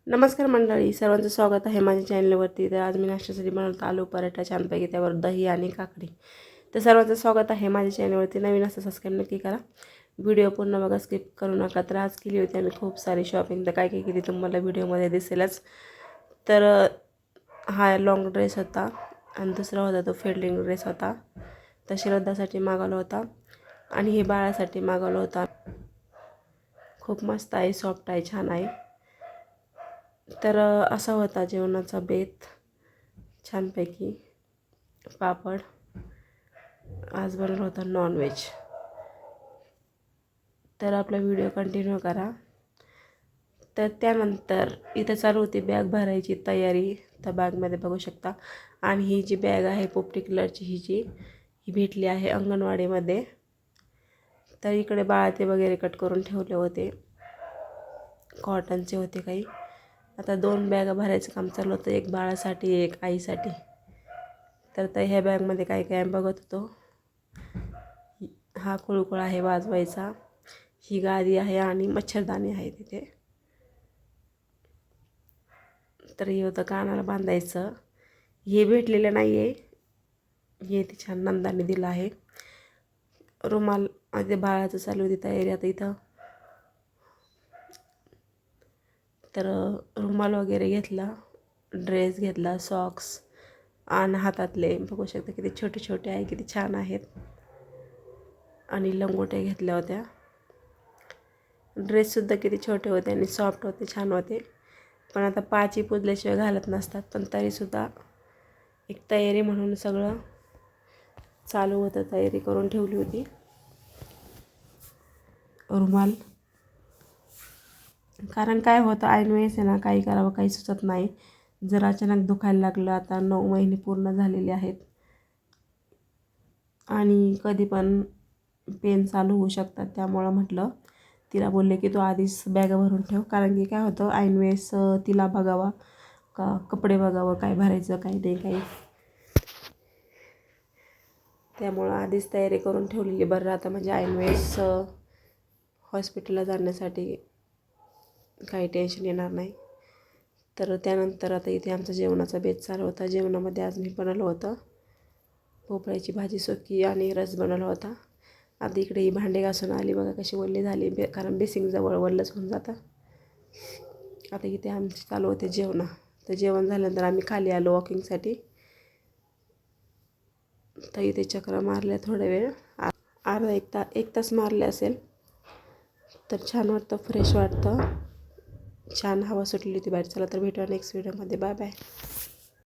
नमस्कार मंडळी, सर्वांचं स्वागत आहे माझ्या चॅनलवरती. तर आज मी नाश्त्यासाठी बनवत आलू पराठा छानपैकी, त्यावर दही आणि काकडी. तर सर्वांचं स्वागत आहे माझ्या चॅनलवरती. नवीन असं सबस्क्राईब नक्की करा, व्हिडिओ पूर्ण बघा, स्किप करू नका. तर आज केली होती आम्ही खूप सारी शॉपिंग. तर काय काय केली तुम्हाला व्हिडिओमध्ये दिसेलच. तर हा लॉंग ड्रेस होता आणि दुसरा होता तो फेल्डिंग ड्रेस होता. तर श्रद्धासाठी मागवला होता आणि हे बाळासाठी मागवला होता. खूप मस्त आहे, सॉफ्ट आहे, छान आहे. तर असा होता जेवणाचा बेत छानपैकी. पापड. आज बनवलं होतं नॉनव्हेज. तर आपला व्हिडिओ कंटिन्यू करा. तर त्यानंतर इथं चालू होती बॅग भरायची तयारी. त्या बॅगमध्ये बघू शकता. आणि ही जी बॅग आहे पोपटी कलरची, ही भेटली आहे अंगणवाडीमध्ये. तर इकडे बाळाते वगैरे कट करून ठेवले होते, कॉटनचे होते काही. आता 2 बॅगा भरायचं काम चालू होतं, एक बाळासाठी एक आईसाठी. तर ह्या बॅगमध्ये काय काय बघत होतो. हा कुळकुळ आहे वाजवायचा, ही गादी आहे आणि मच्छरदाणी आहे तिथे. तर हे होतं कानाला बांधायचं. हे भेटलेलं नाही आहे, हे ती छान नंदाने दिलं आहे. रुमाल आधी बाळाचं चालू होती तयारी. आता इथं तर रुमाल वगैरे घेतला, ड्रेस घेतला, सॉक्स आणि हातातले बघू शकता किती छोटे छोटे आहे, किती छान आहेत. आणि लंगोट्या घेतल्या होत्या. ड्रेससुद्धा किती छोटे होते आणि सॉफ्ट होते, छान होते. पण आता पाची पुजल्याशिवाय घालत नसतात, पण तरीसुद्धा एक तयारी म्हणून सगळं चालू होतं, तयारी करून ठेवली होती. रुमाल, कारण काय होतं ऐन वेळेस आहे ना, काही करावं काही सुचत नाही. जर अचानक दुखायला लागलं, आता 9 महिने पूर्ण झालेले आहेत आणि कधी पण पेन चालू होऊ शकतात. त्यामुळं म्हटलं, तिला बोलले की तू आधीच बॅगा भरून ठेव, कारण की काय होतं ऐन वेळेस तिला बघावा का कपडे बघावं, काय भरायचं काही नाही काही. त्यामुळं आधीच तयारी करून ठेवलेली बरं राहतं, म्हणजे ऐन वेळेस हॉस्पिटलला जाण्यासाठी काही टेन्शन येणार नाही. तर त्यानंतर आता इथे आमचा जेवणाचा बेत चालू होता. जेवणामध्ये आज मी बनवलं होतं भोपळ्याची भाजी सुकी आणि रस बनवला होता. आता इकडे ही भांडे घासून आली, बघा कशी ओल्ली झाली, कारण बेसिंगजवळ वल्लच होऊन जातं. आता इथे आमचे चालू होते जेवण. तर जेवण झाल्यानंतर आम्ही खाली आलो वॉकिंगसाठी. तर इथे चक्र मारल्या थोडा वेळ, अर्धा एक तास मारले असेल. तर छान वाटतं, फ्रेश वाटतं, छान हवा सुटली होती बाहेर. चला तर भेटूया नेक्स्ट व्हिडिओमध्ये. Bye bye.